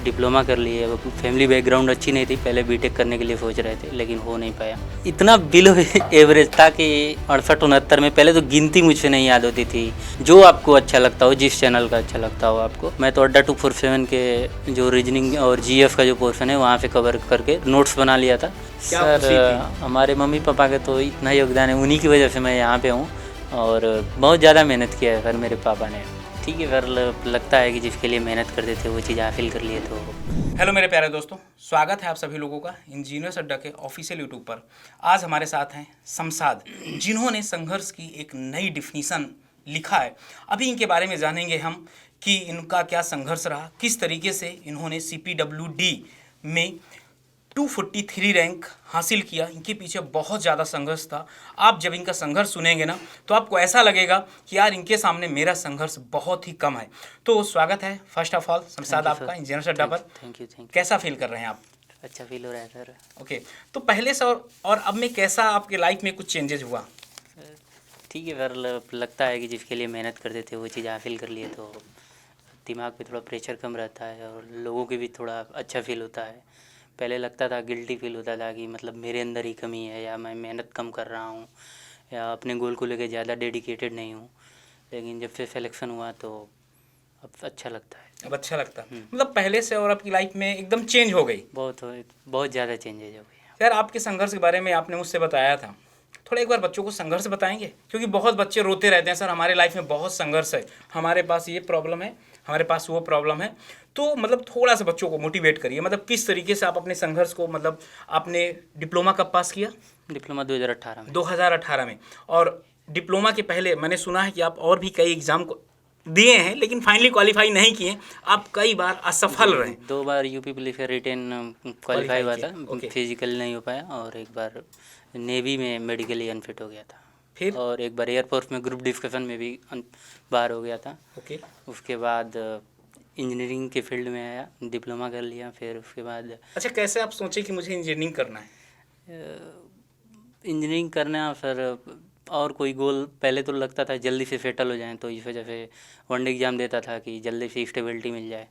Diploma कर लिए। वो फैमिली बैकग्राउंड अच्छी नहीं थी, पहले बीटेक करने के लिए सोच रहे थे लेकिन हो नहीं पाया। इतना बिलो एवरेज था कि 68-69 में पहले तो गिनती मुझसे नहीं याद होती थी। जो आपको अच्छा लगता हो, जिस चैनल का अच्छा लगता हो आपको, मैं तो अड्डा 247 के जो रीजनिंग और जीएफ का जो पोर्शन है वहाँ पे कवर करके नोट्स बना लिया था। सर हमारे मम्मी पापा का तो इतना योगदान है, उन्हीं की वजह से मैं यहाँ पे हूँ और बहुत ज़्यादा मेहनत किया है सर मेरे पापा ने। ठीक है सर, लगता है कि जिसके लिए मेहनत करते थे वो चीज़ हासिल कर लिए तो। हेलो मेरे प्यारे दोस्तों, स्वागत है आप सभी लोगों का इंजीनियर्स अड्डा के ऑफिशियल यूट्यूब पर। आज हमारे साथ हैं शमशाद, जिन्होंने संघर्ष की एक नई डिफिनीशन लिखा है। अभी इनके बारे में जानेंगे हम कि इनका क्या संघर्ष रहा, किस तरीके से इन्होंने CPWD में 243 रैंक हासिल किया। इनके पीछे बहुत ज़्यादा संघर्ष था। आप जब इनका संघर्ष सुनेंगे ना तो आपको ऐसा लगेगा कि यार इनके सामने मेरा संघर्ष बहुत ही कम है। तो स्वागत है फर्स्ट ऑफ ऑल शमशाद आपका इंजीनियर्स अड्डा पर। Thank you. कैसा फील कर रहे हैं आप? अच्छा फील हो रहा है सर। ओके, तो पहले से और अब में कैसा आपके लाइफ में कुछ चेंजेस हुआ? ठीक है सर, लगता है कि जिसके लिए मेहनत करते थे वो चीज़ हासिल कर लिए तो दिमाग पे थोड़ा प्रेशर कम रहता है और लोगों के भी थोड़ा अच्छा फील होता है। पहले लगता था, गिल्टी फील होता था कि मतलब मेरे अंदर ही कमी है या मैं मेहनत कम कर रहा हूँ या अपने गोल को लेकर ज़्यादा डेडिकेटेड नहीं हूँ। लेकिन जब से सिलेक्शन हुआ तो अब अच्छा लगता है। अब अच्छा लगता है, मतलब पहले से और आपकी लाइफ में एकदम चेंज हो गई। बहुत ज़्यादा चेंजेज हो गई। यार आपके संघर्ष के बारे में आपने मुझसे बताया था, थोड़ा एक बार बच्चों को संघर्ष बताएंगे? क्योंकि बहुत बच्चे रोते रहते हैं, सर हमारे लाइफ में बहुत संघर्ष है, हमारे पास ये प्रॉब्लम है, हमारे पास वो प्रॉब्लम है। तो मतलब थोड़ा सा बच्चों को मोटिवेट करिए, मतलब किस तरीके से आप अपने संघर्ष को, मतलब आपने डिप्लोमा कब पास किया? डिप्लोमा 2018 में। 2018 में। और डिप्लोमा के पहले मैंने सुना है कि आप और भी कई एग्जाम को दिए हैं लेकिन फाइनली क्वालिफाई नहीं किए, आप कई बार असफल रहे। 2 बार यूपी पुलिस का रिटेन क्वालिफाई हुआ था, फिजिकल नहीं हो पाया, और एक बार नेवी में मेडिकली अनफिट हो गया था, फिर और एक बार एयरफोर्स में ग्रुप डिस्कशन में भी बाहर हो गया था। ओके, उसके बाद इंजीनियरिंग के फील्ड में आया, डिप्लोमा कर लिया। फिर उसके बाद अच्छा कैसे आप सोचे कि मुझे इंजीनियरिंग करना है? इंजीनियरिंग करना सर, और कोई गोल पहले तो लगता था जल्दी से सेटल हो जाएं, तो इस वजह से वनडे एग्ज़ाम देता था कि जल्दी से स्टेबिलिटी मिल जाए,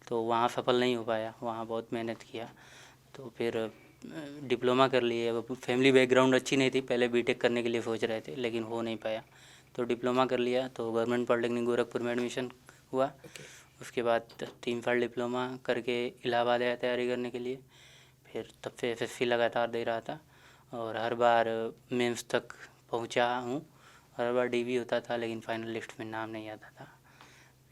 तो वहाँ सफल नहीं हो पाया, वहाँ बहुत मेहनत किया। तो फिर डिप्लोमा कर लिए। अब फैमिली बैकग्राउंड अच्छी नहीं थी, पहले बीटेक करने के लिए सोच रहे थे लेकिन हो नहीं पाया, तो डिप्लोमा कर लिया। तो गवर्नमेंट पॉलिटेक्निक गोरखपुर में एडमिशन हुआ। उसके बाद 3 साल डिप्लोमा करके इलाहाबाद आया तैयारी करने के लिए। फिर तब से SSC लगातार दे रहा था और हर बार मेंस तक पहुंचा हूँ। हर बार DB होता था लेकिन फाइनल लिस्ट में नाम नहीं आता था।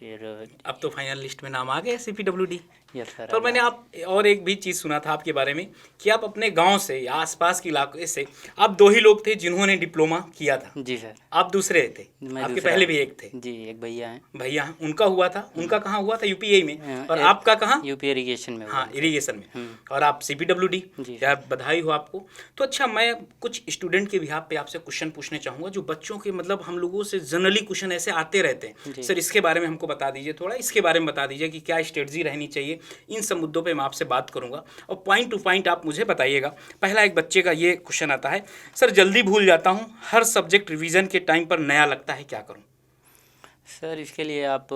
फिर अब तो फाइनल लिस्ट में नाम आ गए CPWD। Yes sir. पर मैंने आप और एक भी चीज़ सुना था आपके बारे में कि आप अपने गांव से या आसपास के इलाके से आप 2 ही लोग थे जिन्होंने डिप्लोमा किया था। जी सर। आप दूसरे थे? आपके पहले भी एक थे? जी, एक भैया हैं। भैया, उनका हुआ था। उनका कहाँ हुआ था? UPI में। और आपका कहाँ? यूपी इरिगेशन में। हाँ, इरिगेशन में। और आप CPWD। यार बधाई हो आपको। तो अच्छा, मैं कुछ स्टूडेंट के बिहाफ पे आपसे क्वेश्चन पूछने चाहूँगा जो बच्चों के, मतलब हम लोगों से जनरली क्वेश्चन ऐसे आते रहते हैं, सर इसके बारे में हमको बता दीजिए, थोड़ा इसके बारे में बता दीजिए कि क्या स्ट्रेटजी रहनी चाहिए। इन सब मुद्दों पे मैं आपसे बात करूंगा और पॉइंट टू पॉइंट आप मुझे बताइएगा। पहला एक बच्चे का ये क्वेश्चन आता है, सर जल्दी भूल जाता हूँ, हर सब्जेक्ट रिवीजन के टाइम पर नया लगता है, क्या करूँ? सर इसके लिए आप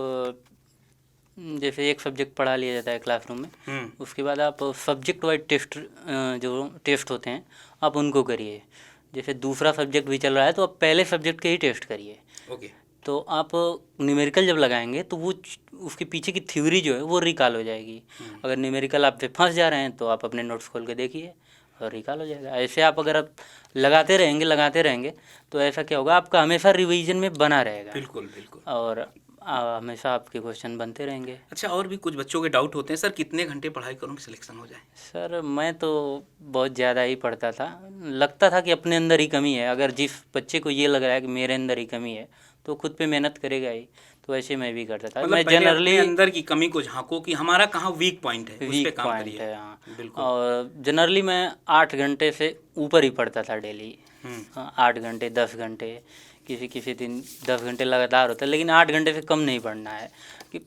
जैसे एक सब्जेक्ट पढ़ा लिया जाता है क्लासरूम में, उसके बाद आप सब्जेक्ट वाइज टेस्ट, जो टेस्ट होते हैं आप उनको करिए। जैसे दूसरा सब्जेक्ट भी चल रहा है तो आप पहले सब्जेक्ट के ही टेस्ट करिए। ओके। तो आप न्यूमेरिकल जब लगाएंगे तो वो उसके पीछे की थ्योरी जो है वो रिकॉल हो जाएगी। अगर न्यूमेरिकल आप पे फंस जा रहे हैं तो आप अपने नोट्स खोल के देखिए और रिकॉल हो जाएगा। ऐसे आप अगर आप लगाते रहेंगे तो ऐसा क्या होगा, आपका हमेशा रिवीजन में बना रहेगा। बिल्कुल बिल्कुल। और हमेशा आपके क्वेश्चन बनते रहेंगे। अच्छा, और भी कुछ बच्चों के डाउट होते हैं, सर कितने घंटे पढ़ाई करूँ कि सिलेक्शन हो जाए? सर मैं तो बहुत ज़्यादा ही पढ़ता था, लगता था कि अपने अंदर ही कमी है। अगर जिस बच्चे को ये लग रहा है कि मेरे अंदर ही कमी है तो खुद पे मेहनत करेगा ही, तो ऐसे मैं भी करता था। मतलब मैं पहले जनरली अपने अंदर की कमी को झांको कि हमारा कहाँ वीक पॉइंट है, उस पे काम पॉइंट करिए। है, हाँ। बिल्कुल। और जनरली मैं 8 घंटे से ऊपर ही पढ़ता था डेली। 8 घंटे, 10 घंटे, किसी किसी दिन 10 घंटे लगातार होता है, लेकिन 8 घंटे से कम नहीं पढ़ना है। कि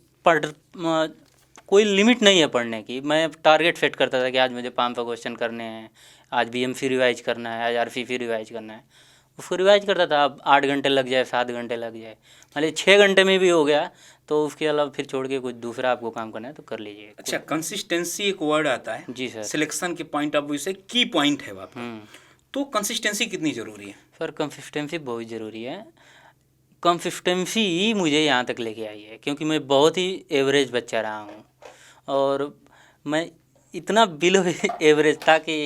कोई लिमिट नहीं है पढ़ने की। मैं टारगेट सेट करता था कि आज मुझे 500 क्वेश्चन करने हैं, आज BMC रिवाइज करना है, आज RCC रिवाइज करना है। उसको रिवाइज करता था। अब 8 घंटे लग जाए, 7 घंटे लग जाए, मान लीजिए 6 घंटे में भी हो गया तो उसके अलावा फिर छोड़ के कुछ दूसरा आपको काम करना है तो कर लीजिए। अच्छा, कंसिस्टेंसी एक वर्ड आता है जी सर। सिलेक्शन के पॉइंट ऑफ व्यू से, की पॉइंट है वो आपका। हम्म। तो कंसिस्टेंसी कितनी ज़रूरी है? सर कंसिस्टेंसी बहुत ज़रूरी है। कंसिस्टेंसी ही मुझे यहाँ तक लेके आई है, क्योंकि मैं बहुत ही एवरेज बच्चा रहा हूँ और मैं इतना बिलो एवरेज था कि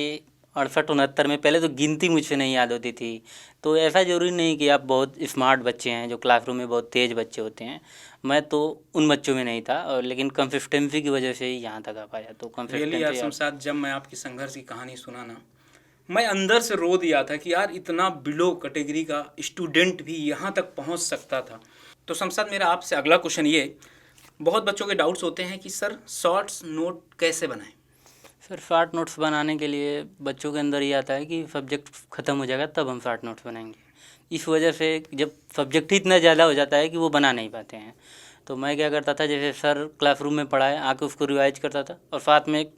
68-69 में पहले तो गिनती मुझसे नहीं याद होती थी। तो ऐसा ज़रूरी नहीं कि आप बहुत स्मार्ट बच्चे हैं जो क्लासरूम में बहुत तेज़ बच्चे होते हैं, मैं तो उन बच्चों में नहीं था, और लेकिन कंसिस्टेंसी की वजह से ही यहाँ तक आ पाया। तो रियली यार कंसिस्टेंसी शमशाद, जब मैं आपकी संघर्ष की कहानी सुना ना, मैं अंदर से रो दिया था कि यार इतना बिलो कैटेगरी का स्टूडेंट भी यहाँ तक पहुँच सकता था। तो शमशाद, मेरा आपसे अगला क्वेश्चन ये, बहुत बच्चों के डाउट्स होते हैं कि सर शॉर्ट्स नोट कैसे बनाएं? सर शॉर्ट नोट्स बनाने के लिए बच्चों के अंदर ये आता है कि सब्जेक्ट ख़त्म हो जाएगा तब हम शॉर्ट नोट्स बनाएंगे। इस वजह से जब सब्जेक्ट ही इतना ज़्यादा हो जाता है कि वो बना नहीं पाते हैं। तो मैं क्या करता था, जैसे सर क्लासरूम में पढ़ाए आके उसको रिवाइज करता था और साथ में एक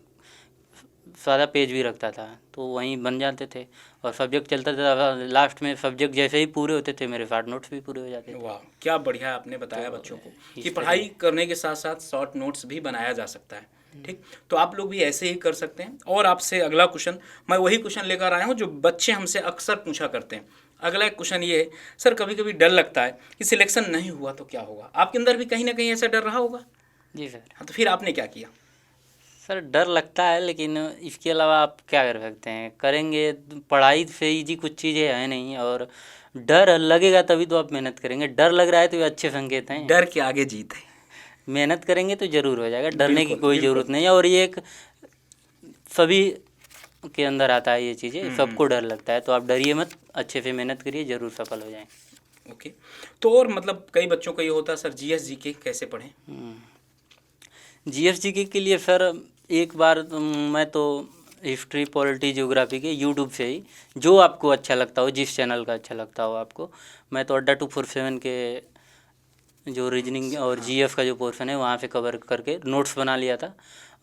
सादा पेज भी रखता था, तो वहीं बन जाते थे और सब्जेक्ट चलता था। लास्ट में सब्जेक्ट जैसे ही पूरे होते थे मेरे शॉर्ट नोट्स भी पूरे हो जाते थे। वाह, क्या बढ़िया आपने बताया तो बच्चों को इस कि तरह पढ़ाई करने के साथ साथ शॉर्ट नोट्स भी बनाया जा सकता है। ठीक, तो आप लोग भी ऐसे ही कर सकते हैं। और आपसे अगला क्वेश्चन, मैं वही क्वेश्चन लेकर आया हूँ जो बच्चे हमसे अक्सर पूछा करते हैं। अगला क्वेश्चन ये है, सर कभी कभी डर लगता है कि सिलेक्शन नहीं हुआ तो क्या होगा? आपके अंदर भी कहीं ना कहीं ऐसा डर रहा होगा। जी सर। हाँ, तो फिर आपने क्या किया? सर डर लगता है, लेकिन इसके अलावा आप क्या कर सकते हैं, करेंगे। पढ़ाई से ही जी कुछ चीज़ें हैं नहीं, और डर लगेगा तभी तो आप मेहनत करेंगे। डर लग रहा है तो ये अच्छे संकेत हैं। डर के आगे जीत है। मेहनत करेंगे तो ज़रूर हो जाएगा, डरने की बिल्कुल कोई बिल्कुल। ज़रूरत नहीं है। और ये एक सभी के अंदर आता है ये चीज़ें, सबको डर लगता है। तो आप डरिए मत, अच्छे से मेहनत करिए, ज़रूर सफल हो जाएंगे। ओके। तो और मतलब कई बच्चों का ये होता है, सर जीएस जीके कैसे पढ़ें? जीएसजीके के लिए सर एक बार मैं तो हिस्ट्री, पॉलिटी, ज्योग्राफी के यूट्यूब से ही जो आपको अच्छा लगता हो, जिस चैनल का अच्छा लगता हो आपको, मैं तो अड्डा 247 के जो रीजनिंग और जीएफ का जो पोर्शन है वहाँ से कवर करके नोट्स बना लिया था।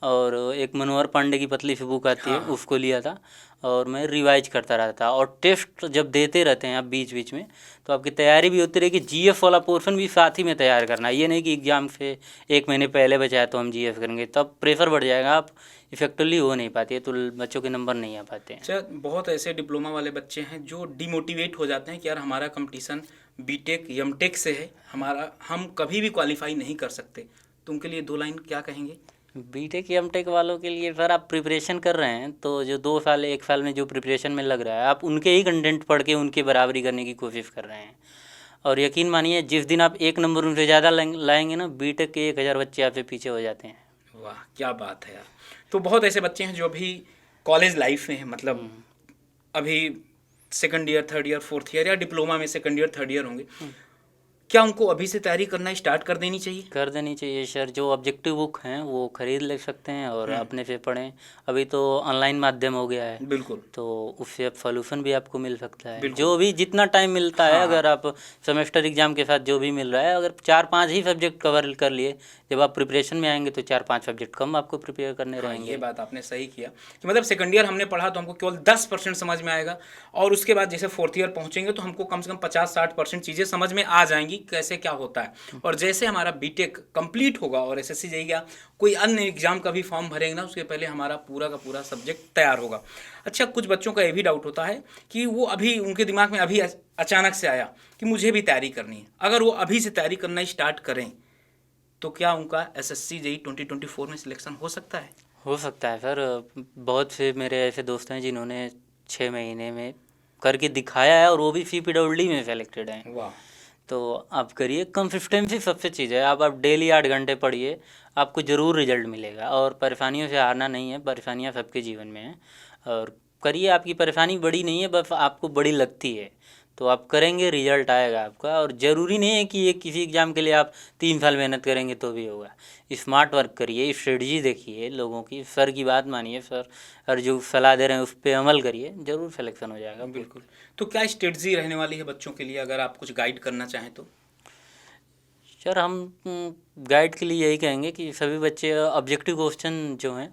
और एक मनोहर पांडे की पतली सी बुक आती है, हाँ। उसको लिया था और मैं रिवाइज करता रहता था। और टेस्ट जब देते रहते हैं आप बीच बीच में, तो आपकी तैयारी भी होती रहेगी। जीएफ वाला पोर्शन भी साथ ही में तैयार करना है, ये नहीं कि एग्ज़ाम से 1 महीने पहले बचा है तो हम जीएफ करेंगे, तब प्रेशर बढ़ जाएगा, आप इफेक्टिवली हो नहीं पाती है, तो बच्चों के नंबर नहीं आ पाते हैं। अच्छा, बहुत ऐसे डिप्लोमा वाले बच्चे हैं जो डिमोटिवेट हो जाते हैं कि यार हमारा कंपटीशन बीटेक एमटेक से है, हम कभी भी क्वालिफाई नहीं कर सकते। तो उनके लिए 2 लाइन क्या कहेंगे? बीटेक एमटेक वालों के लिए सर, आप प्रिपरेशन कर रहे हैं तो जो 2 साल 1 साल में जो प्रिपरेशन में लग रहा है, आप उनके ही कंटेंट पढ़ के उनकी बराबरी करने की कोशिश कर रहे हैं। और यकीन मानिए, जिस दिन आप 1 नंबर उनसे ज़्यादा लाएंगे ना, बीटेक के 1000 बच्चे आपसे पीछे हो जाते हैं। वाह, क्या बात है यार। तो बहुत ऐसे बच्चे हैं जो अभी कॉलेज लाइफ में हैं, मतलब अभी second year, third year, fourth year, या डिप्लोमा में सेकंड ईयर, थर्ड ईयर होंगे। क्या उनको अभी से तैयारी करना स्टार्ट कर देनी चाहिए? कर देनी चाहिए सर। जो ऑब्जेक्टिव बुक हैं वो खरीद ले सकते हैं और अपने से पढ़ें। अभी तो ऑनलाइन माध्यम हो गया है, बिल्कुल तो उससे अब सॉल्यूशन भी आपको मिल सकता है। बिल्कुल। जो भी जितना टाइम मिलता है, हाँ। अगर आप सेमेस्टर एग्जाम के साथ जो भी मिल रहा है, अगर 4-5 ही सब्जेक्ट कवर कर लिए, जब आप प्रिपरेशन में आएंगे तो 4-5 सब्जेक्ट कम आपको प्रिपेयर करने हाँ, रहेंगे। ये बात आपने सही किया कि मतलब सेकंड ईयर हमने पढ़ा तो हमको केवल 10% समझ में आएगा, और उसके बाद जैसे फोर्थ ईयर पहुंचेंगे तो हमको कम से कम 50-60% चीज़ें समझ में आ जाएंगी कैसे क्या होता है। और जैसे हमारा बीटेक कंप्लीट होगा और एसएससी जाइएगा, कोई अन्य एग्जाम का भी फॉर्म भरेंगे ना, उसके पहले हमारा पूरा का पूरा सब्जेक्ट तैयार होगा। अच्छा, कुछ बच्चों का ये भी डाउट होता है कि वो अभी उनके दिमाग में अभी अचानक से आया कि मुझे भी तैयारी करनी है। अगर वो अभी से तैयारी करना स्टार्ट करें तो क्या उनका एसएससी जेईई 2024 में सिलेक्शन हो सकता है? हो सकता है सर। बहुत से मेरे ऐसे दोस्त हैं जिन्होंने 6 महीने में करके दिखाया है और वो भी CPWD में सेलेक्टेड हैं। वाह। तो आप करिए, कंसिस्टेंसी सबसे चीज़ है। आप डेली 8 घंटे पढ़िए, आपको ज़रूर रिजल्ट मिलेगा। और परेशानियों से हारना नहीं है, परेशानियां सबके जीवन में हैं। और करिए, आपकी परेशानी बड़ी नहीं है, बस आपको बड़ी लगती है, तो आप करेंगे, रिजल्ट आएगा आपका। और ज़रूरी नहीं है कि ये किसी एग्ज़ाम के लिए आप 3 साल मेहनत करेंगे तो भी होगा। स्मार्ट वर्क करिए, स्ट्रेटजी देखिए लोगों की, सर की बात मानिए, सर और जो सलाह दे रहे हैं उस पर अमल करिए, ज़रूर सिलेक्शन हो जाएगा। बिल्कुल। तो क्या स्ट्रेटजी रहने वाली है बच्चों के लिए, अगर आप कुछ गाइड करना चाहें तो? सर हम गाइड के लिए यही कहेंगे कि सभी बच्चे ऑब्जेक्टिव क्वेश्चन जो हैं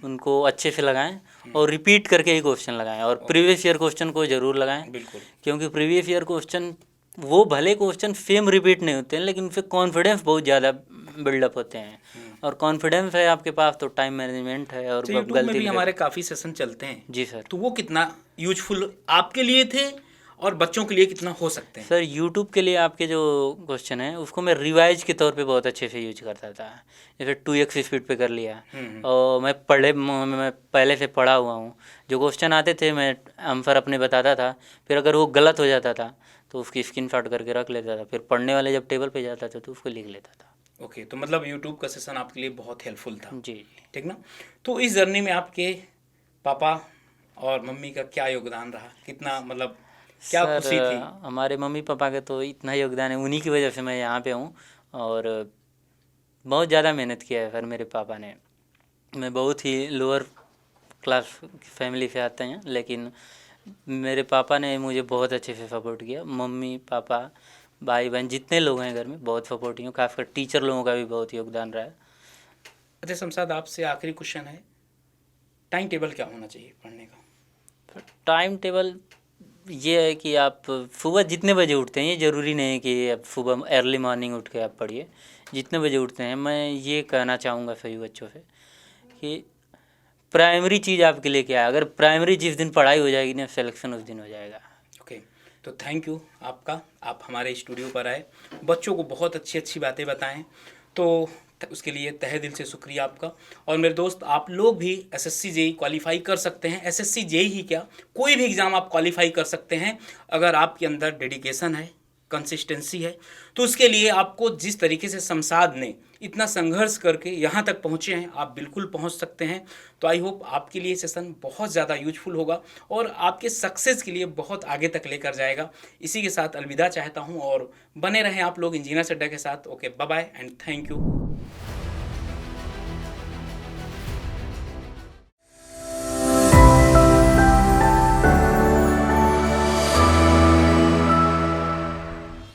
उनको अच्छे से लगाएं और रिपीट करके ही क्वेश्चन लगाएं और प्रीवियस ईयर क्वेश्चन को ज़रूर लगाएं, बिल्कुल। क्योंकि प्रीवियस ईयर क्वेश्चन वो भले क्वेश्चन सेम रिपीट नहीं होते हैं लेकिन उनसे कॉन्फिडेंस बहुत ज़्यादा बिल्डअप होते हैं, और कॉन्फिडेंस है आपके पास तो टाइम मैनेजमेंट है और तो यूट्यूब में भी हमारे काफ़ी सेशन चलते हैं। जी सर। तो वो कितना यूजफुल आपके लिए थे और बच्चों के लिए कितना हो सकते हैं? सर यूट्यूब के लिए आपके जो क्वेश्चन है उसको मैं रिवाइज के तौर पे बहुत अच्छे से यूज करता था, जैसे 2x स्पीड पे कर लिया, और मैं पहले से पढ़ा हुआ हूँ। जो क्वेश्चन आते थे मैं आंसर अपने बताता था, फिर अगर वो गलत हो जाता था तो उसकी स्क्रीनशॉट करके रख लेता था, फिर पढ़ने वाले जब टेबल पे जाता था तो उसको लिख लेता था। ओके, तो मतलब यूट्यूब का सेशन आपके लिए बहुत हेल्पफुल था। जी। ठीक ना। तो इस जर्नी में आपके पापा और मम्मी का क्या योगदान रहा, कितना मतलब क्या खुशी थी? हमारे मम्मी पापा का तो इतना योगदान है, उन्हीं की वजह से मैं यहाँ पे हूँ, और बहुत ज़्यादा मेहनत किया है सर मेरे पापा ने। मैं बहुत ही लोअर क्लास फैमिली से आते हैं, लेकिन मेरे पापा ने मुझे बहुत अच्छे से सपोर्ट किया। मम्मी पापा भाई बहन जितने लोग हैं घर में बहुत सपोर्टिव, खासकर टीचर लोगों का भी बहुत योगदान रहा है। अच्छा शमशाद, आपसे आखिरी क्वेश्चन है, टाइम टेबल क्या होना चाहिए पढ़ने का? टाइम टेबल ये है कि आप सुबह जितने बजे उठते हैं, ये ज़रूरी नहीं है कि आप सुबह अर्ली मॉर्निंग उठ के आप पढ़िए, जितने बजे उठते हैं। मैं ये कहना चाहूँगा सभी बच्चों से कि प्राइमरी चीज़ आपके लिए क्या है, अगर प्राइमरी जिस दिन पढ़ाई हो जाएगी ना, सिलेक्शन उस दिन हो जाएगा। ओके, तो थैंक यू आपका, आप हमारे स्टूडियो पर आए, बच्चों को बहुत अच्छी अच्छी बातें बताएं, तो उसके लिए तहे दिल से शुक्रिया आपका। और मेरे दोस्त, आप लोग भी एसएससी जेई क्वालिफाई कर सकते हैं। एसएससी जेई ही क्या, कोई भी एग्ज़ाम आप क्वालिफाई कर सकते हैं अगर आपके अंदर डेडिकेशन है, कंसिस्टेंसी है। तो उसके लिए आपको जिस तरीके से शमशाद ने इतना संघर्ष करके यहाँ तक पहुँचे हैं, आप बिल्कुल पहुँच सकते हैं। तो आई होप आपके लिए सेशन बहुत ज़्यादा यूजफुल होगा और आपके सक्सेस के लिए बहुत आगे तक लेकर जाएगा। इसी के साथ अलविदा चाहता हूँ और बने रहें आप लोग इंजीनियर अड्डा के साथ। Okay, bye bye and thank you.